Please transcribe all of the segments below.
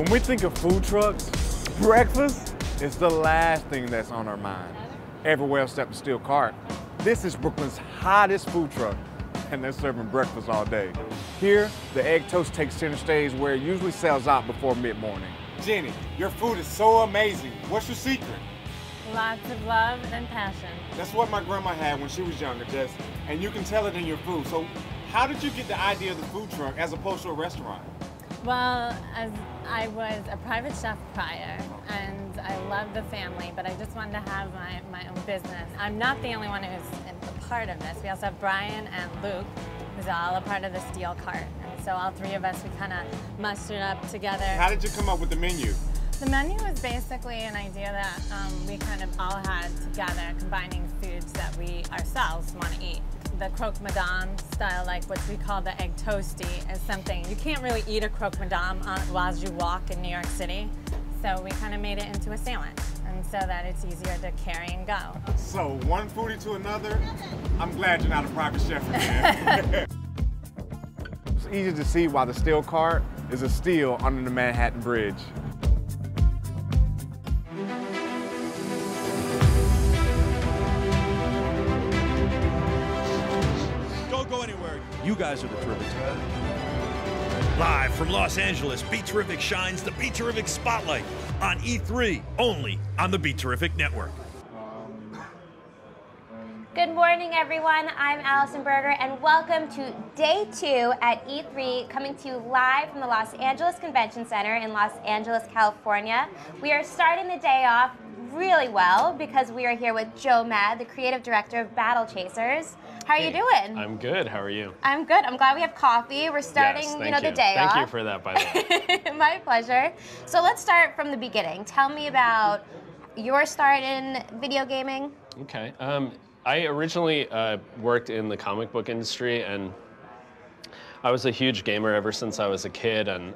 When we think of food trucks, breakfast is the last thing that's on our mind. Everywhere except the steel cart. This is Brooklyn's hottest food truck, and they're serving breakfast all day. Here, the egg toast takes center stage where it usually sells out before mid-morning. Jenny, your food is so amazing. What's your secret? Lots of love and passion. That's what my grandma had when she was younger, Jess, and you can tell it in your food. So how did you get the idea of the food truck as opposed to a restaurant? Well, as I was a private chef prior, and I loved the family, but I just wanted to have my own business. I'm not the only one who's a part of this. We also have Brian and Luke, who's all a part of the steel cart. And so all three of us, we kind of mustered up together. How did you come up with the menu? The menu was basically an idea that we kind of all had together, combining foods that we ourselves want to eat. The croque madame style, like what we call the egg toasty, is something you can't really eat a croque madame while you walk in New York City. So we kind of made it into a sandwich, and so that it's easier to carry and go. So one foodie to another, I'm glad you're not a private chef again. It's easy to see why the steel cart is a steal under the Manhattan Bridge. Go anywhere. You guys are the terrific team. Live from Los Angeles, BeTerrific shines the BeTerrific Spotlight on E3, only on the BeTerrific Network. Good morning, everyone. I'm Allison Berger, and welcome to Day 2 at E3, coming to you live from the Los Angeles Convention Center in Los Angeles, California. We are starting the day off really well because we are here with Joe Mad, the creative director of Battlechasers. How are you doing? I'm good. How are you? I'm good. I'm glad we have coffee. We're starting, yes, the day off. Thank you for that, by the way. My pleasure. So let's start from the beginning. Tell me about your start in video gaming. Okay. I originally worked in the comic book industry, and I was a huge gamer ever since I was a kid, and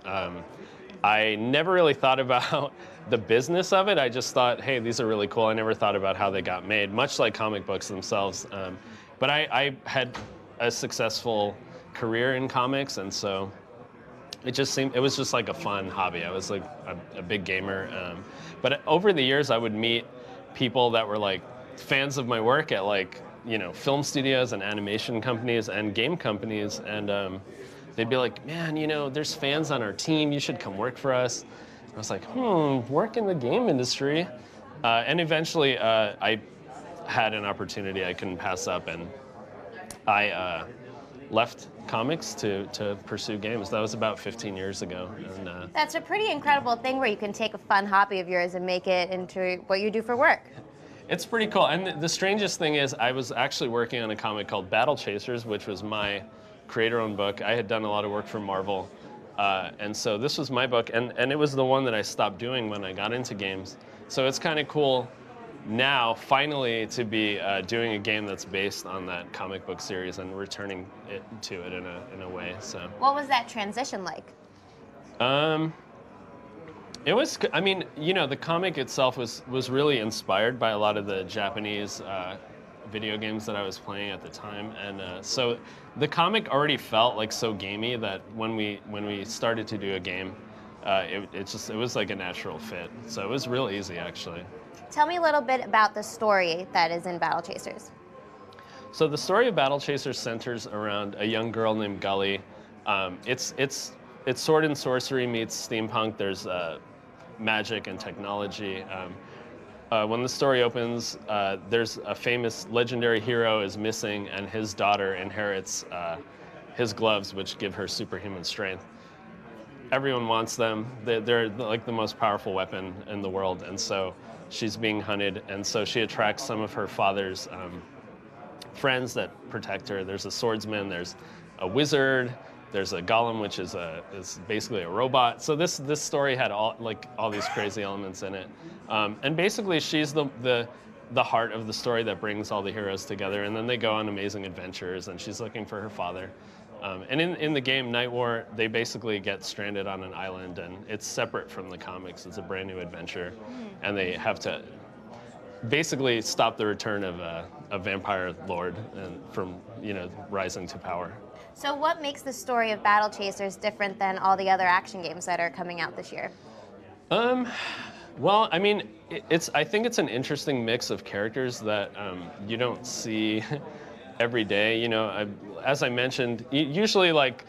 I never really thought about the business of it. I just thought, hey, these are really cool. I never thought about how they got made, much like comic books themselves. But I had a successful career in comics, and so it was just like a fun hobby. I was like a big gamer. But over the years, I would meet people that were like fans of my work at film studios and animation companies and game companies, and they'd be like, man, there's fans on our team, you should come work for us. I was like, work in the game industry. And eventually I had an opportunity I couldn't pass up, and I left comics to pursue games. That was about 15 years ago. And, that's a pretty incredible thing where you can take a fun hobby of yours and make it into what you do for work. It's pretty cool. And the strangest thing is I was actually working on a comic called Battlechasers, which was my creator-owned book. I had done a lot of work for Marvel. And so this was my book, and it was the one that I stopped doing when I got into games. So it's kind of cool now, finally, to be doing a game that's based on that comic book series and returning it to it in a way. So. What was that transition like? It was, the comic itself was really inspired by a lot of the Japanese video games that I was playing at the time, and so the comic already felt like so gamey that when we started to do a game, it was like a natural fit. So it was real easy, actually. Tell me a little bit about the story that is in Battlechasers. So the story of Battlechasers centers around a young girl named Gully. It's sword and sorcery meets steampunk. There's magic and technology. When the story opens, there's a famous legendary hero is missing, and his daughter inherits his gloves, which give her superhuman strength. Everyone wants them. They're like the most powerful weapon in the world, and so she's being hunted, and so she attracts some of her father's friends that protect her. There's a swordsman, there's a wizard, there's a golem, which is basically a robot. So this story had all these crazy elements in it, and basically she's the heart of the story that brings all the heroes together, and then they go on amazing adventures, and she's looking for her father. And in the game Night War, they basically get stranded on an island, and it's separate from the comics. It's a brand new adventure, and they have to basically stop the return of a vampire lord and from rising to power. So what makes the story of Battlechasers different than all the other action games that are coming out this year? Well, I mean, I think it's an interesting mix of characters that you don't see every day. You know, as I mentioned, usually like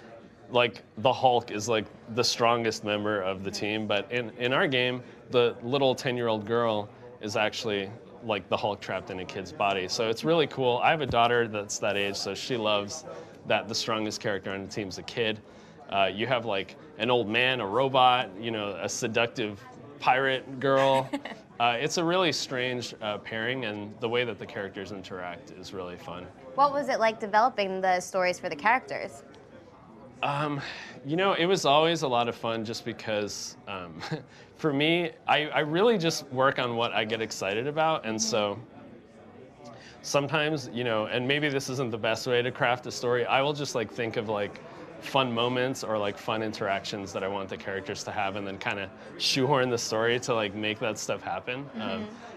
the Hulk is like the strongest member of the team, but in our game, the little 10-year-old girl is actually like the Hulk trapped in a kid's body. So it's really cool. I have a daughter that's that age, so she loves that the strongest character on the team is a kid. You have like an old man, a robot, you know, a seductive pirate girl. It's a really strange pairing, and the way that the characters interact is really fun. What was it like developing the stories for the characters? You know, it was always a lot of fun just because, for me, I really just work on what I get excited about, and so sometimes, you know, and maybe this isn't the best way to craft a story, I will just like think of like fun moments or like fun interactions that I want the characters to have, and then kind of shoehorn the story to like make that stuff happen.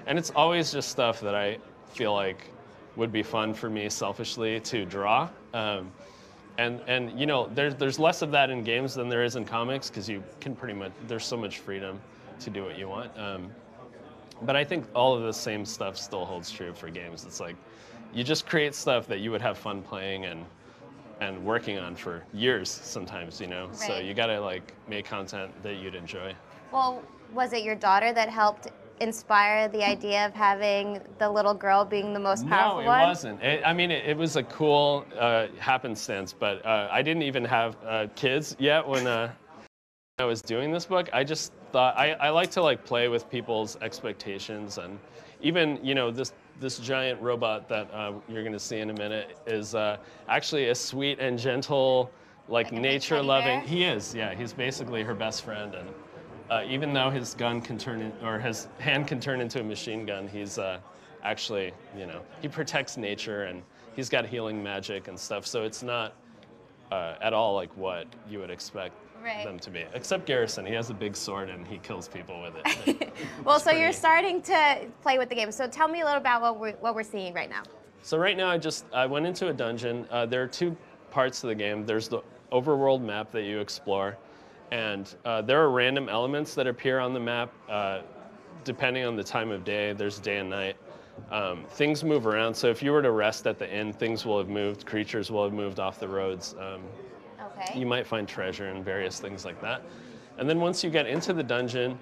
And it's always just stuff that I feel like would be fun for me selfishly to draw. And you know, there's less of that in games than there is in comics, because you can pretty much, there's so much freedom to do what you want. But I think all of the same stuff still holds true for games. It's like, you just create stuff that you would have fun playing and working on for years sometimes, you know? Right. So you gotta like make content that you'd enjoy. Well, was it your daughter that helped inspire the idea of having the little girl being the most powerful one? No, it wasn't. I mean, it was a cool happenstance, but I didn't even have kids yet when I was doing this book. I just thought, I like to like play with people's expectations, and even, you know, this giant robot that you're gonna see in a minute is actually a sweet and gentle, like nature-loving. He is, yeah. He's basically her best friend, and even though his gun can his hand can turn into a machine gun, he's actually, you know, he protects nature, and he's got healing magic and stuff. So it's not at all like what you would expect them to be. Except Garrison, he has a big sword and he kills people with it. Well, so you're starting to play with the game. So tell me a little about what we're seeing right now. So right now I went into a dungeon. There are two parts to the game. There's the overworld map that you explore, and there are random elements that appear on the map depending on the time of day. There's day and night. Things move around, so if you were to rest at the inn, things will have moved, creatures will have moved off the roads. Okay. You might find treasure and various things like that. And then once you get into the dungeon,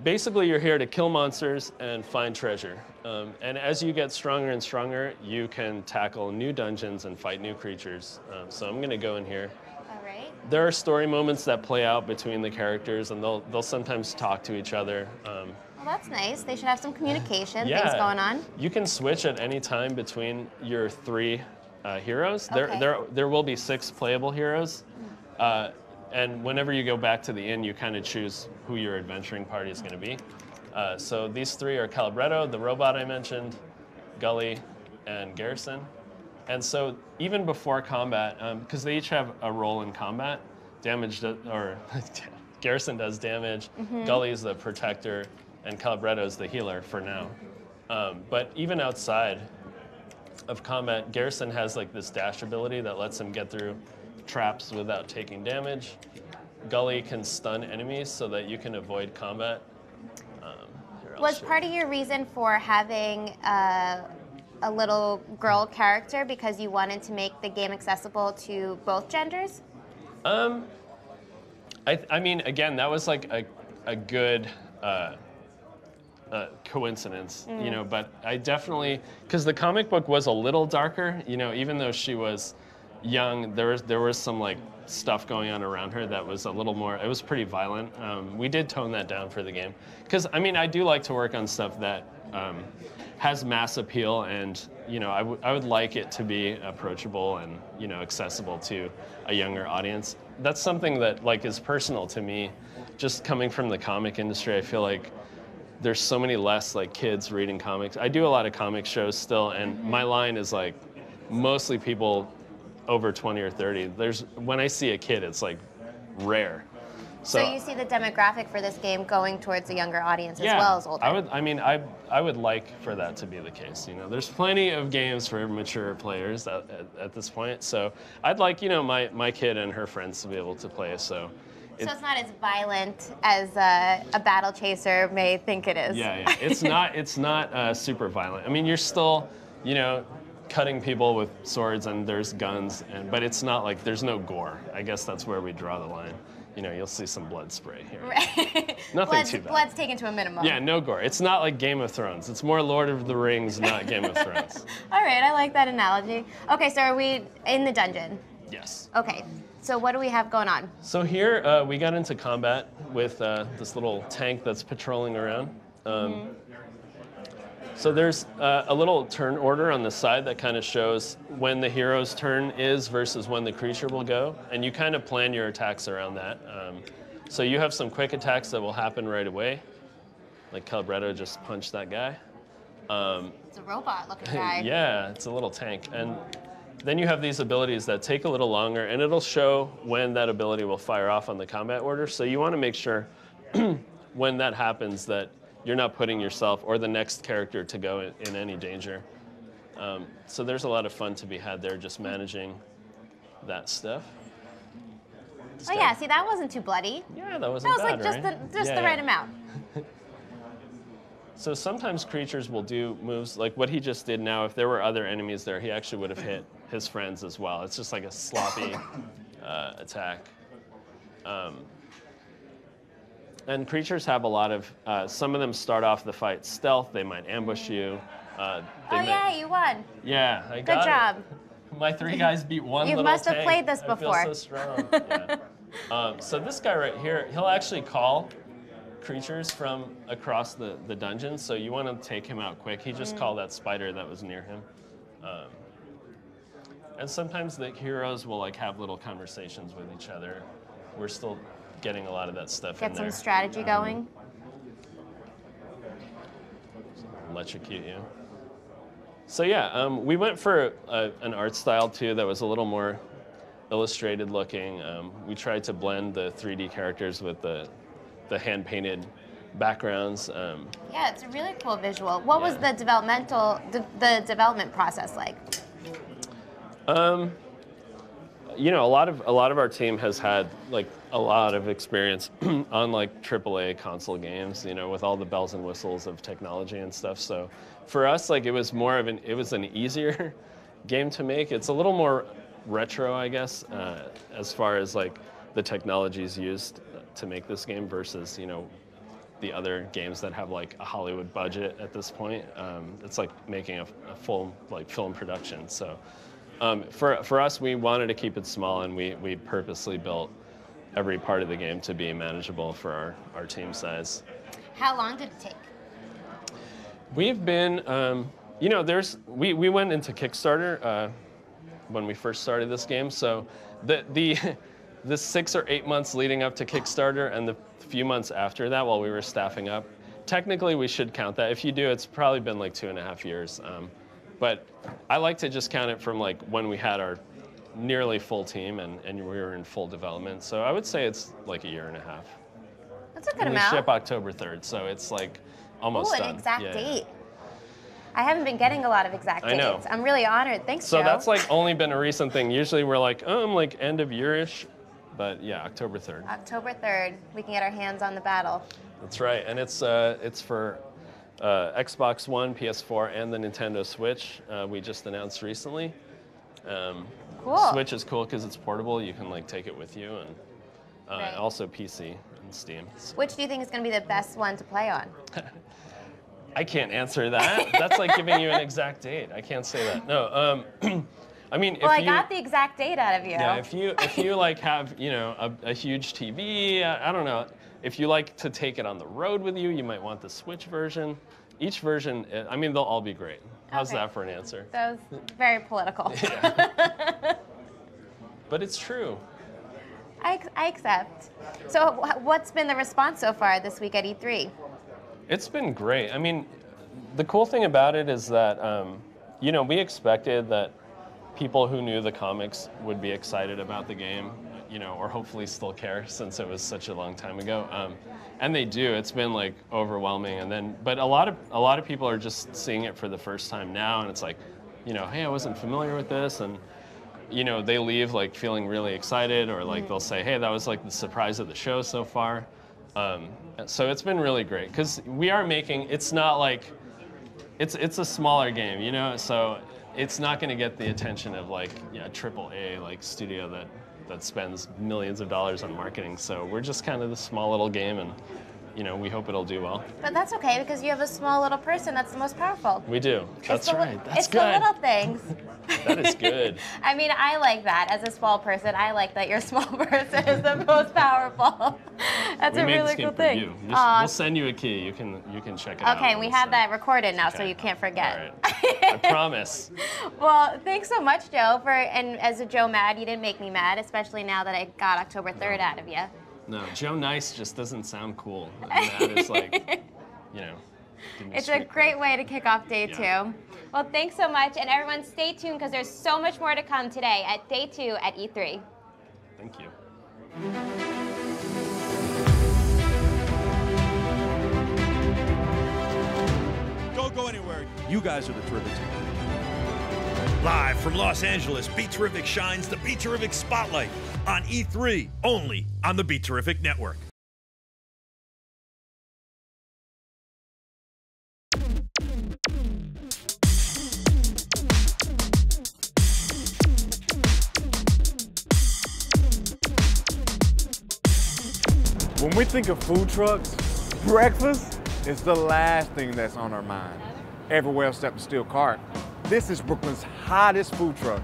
basically you're here to kill monsters and find treasure. And as you get stronger and stronger, you can tackle new dungeons and fight new creatures. So I'm gonna go in here. All right. There are story moments that play out between the characters, and they'll sometimes talk to each other. Well, that's nice. They should have some communication, Yeah. things going on. You can switch at any time between your three heroes. Okay. There will be 6 playable heroes. And whenever you go back to the inn, you kind of choose who your adventuring party is going to be. So these 3 are Calibretto, the robot I mentioned, Gully, and Garrison. And so even before combat, because they each have a role in combat, Garrison does damage, Gully is the protector, and Calibretto is the healer for now. But even outside of combat, Garrison has like this dash ability that lets him get through traps without taking damage. Gully can stun enemies so that you can avoid combat. Was part of your reason for having a little girl character because you wanted to make the game accessible to both genders? I mean, again, that was like a good coincidence, you know, but I definitely, because the comic book was a little darker, you know, even though she was young, there was some like stuff going on around her that was a little more, it was pretty violent. We did tone that down for the game, because I mean, I do like to work on stuff that has mass appeal, and you know, I would like it to be approachable and, you know, accessible to a younger audience. That's something that like is personal to me. Just coming from the comic industry, I feel like there's so many less like kids reading comics. I do a lot of comic shows still, and my line is like mostly people over 20 or 30. When I see a kid, it's like rare. So you see the demographic for this game going towards a younger audience as well as older. I would like for that to be the case. You know, there's plenty of games for mature players at this point. So I'd like, you know, my kid and her friends to be able to play. So So it's not as violent as a battle chaser may think it is. Yeah, yeah. It's not super violent. I mean, you're still, you know, cutting people with swords and there's guns, but it's not like there's no gore. I guess that's where we draw the line. You know, you'll see some blood spray here. Right. Nothing too bad. Blood's taken to a minimum. Yeah, no gore. It's not like Game of Thrones. It's more Lord of the Rings, not Game of Thrones. All right, I like that analogy. Okay, so are we in the dungeon? Yes. Okay, so what do we have going on? So here we got into combat with this little tank that's patrolling around. So there's a little turn order on the side that kind of shows when the hero's turn is versus when the creature will go, and you kind of plan your attacks around that. So you have some quick attacks that will happen right away, like Calibretto just punched that guy. It's a robot-looking guy. Yeah, it's a little tank. And then you have these abilities that take a little longer, and it'll show when that ability will fire off on the combat order. So you want to make sure when that happens that you're not putting yourself or the next character to go in any danger. So there's a lot of fun to be had there, just managing that stuff. Oh yeah, see that wasn't too bloody. Yeah, that wasn't bad, like just the right amount. So sometimes creatures will do moves like what he just did now. If there were other enemies there, he actually would have hit his friends as well. It's just like a sloppy attack. And creatures have a lot of, some of them start off the fight stealth. They might ambush you. Yeah, you won. Yeah, I got Good job. It. My 3 guys beat one You little must have tank. played this before. I feel so strong. Yeah. So this guy right here, he'll actually call creatures from across the dungeon. So you want to take him out quick. He just called that spider that was near him. And sometimes the heroes will like have little conversations with each other. We're still getting a lot of that stuff in Get there. some strategy going. Electrocute you. So yeah, we went for an art style too that was a little more illustrated looking. We tried to blend the 3D characters with the hand-painted backgrounds. Yeah, it's a really cool visual. What was the development process like? You know, a lot of our team has had like a lot of experience on like AAA console games, you know, with all the bells and whistles of technology and stuff. So for us, like it was an easier game to make. It's a little more retro, I guess, as far as like the technologies used to make this game versus, you know, the other games that have like a Hollywood budget at this point. It's like making a full like film production. So for us, we wanted to keep it small, and we purposely built every part of the game to be manageable for our team size. How long did it take? We've been, you know, we went into Kickstarter when we first started this game. So the 6 or 8 months leading up to Kickstarter and the few months after that while we were staffing up, technically we should count that. If you do, it's probably been like 2.5 years. But I like to just count it from like when we had our nearly full team and we were in full development. So I would say it's like 1.5 years. That's a good and amount. We ship October 3rd, so it's like almost done. An exact date. I haven't been getting a lot of exact dates. I know. I'm really honored. Thanks, So Joe. that's like only been a recent thing. Usually we're like, like end of year-ish. But yeah, October 3rd. October 3rd, we can get our hands on the battle. That's right, and it's for Xbox One, PS4, and the Nintendo Switch. We just announced recently. Cool. Switch is cool because it's portable. You can like take it with you, and Right. also PC and Steam. Which do you think is going to be the best one to play on? I can't answer that. That's like giving you an exact date. I can't say that. No. I mean, Well, I got the exact date out of you. Yeah, if you like have, you know, a huge TV, I don't know. If you like to take it on the road with you, you might want the Switch version. Each version, I mean, they'll all be great. How's Okay. that for an answer? That was very political. Yeah. But it's true. I accept. So what's been the response so far this week at E3? It's been great. I mean, the cool thing about it is that, you know, we expected that people who knew the comics would be excited about the game, you know, or hopefully still care since it was such a long time ago. And they do. It's been like overwhelming. And then, but a lot of people are just seeing it for the first time now, and it's like, you know, hey, I wasn't familiar with this, and you know, they leave like feeling really excited, or like they'll say, hey, that was like the surprise of the show so far. So it's been really great because we are making, it's not like, it's a smaller game, you know, so it's not going to get the attention of like AAA like studio that spends millions of dollars on marketing. So we're just kind of this small little game, and you know, we hope it'll do well. But that's okay, because you have a small little person that's the most powerful. We do. That's right. That's good. It's the little things. That is good. I mean, I like that. As a small person, I like that your small person is the most powerful. That's a really cool thing. You. We'll send you a key. You can check it out. Okay, we have that recorded now, so you can't forget. All right. I promise. Well, thanks so much, Joe. And as a Joe Mad, you didn't make me mad, especially now that I got October 3rd out of you. No, Joe Nice just doesn't sound cool. That is like, you know. It's a great way to kick off day 2. Well, thanks so much, and everyone stay tuned because there's so much more to come today at day 2 at E3. Thank you. Don't go anywhere. You guys are the terrific team. Live from Los Angeles, BeTerrific shines the BeTerrific Spotlight on E3, only on the BeTerrific Network. When we think of food trucks, breakfast is the last thing that's on our mind. Everywhere except the steel cart. This is Brooklyn's hottest food truck,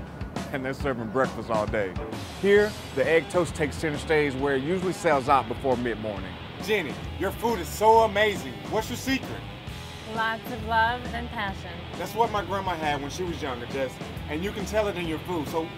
and they're serving breakfast all day. Here, the egg toast takes center stage where it usually sells out before mid-morning. Jenny, your food is so amazing. What's your secret? Lots of love and passion. That's what my grandma had when she was younger, and you can tell it in your food. So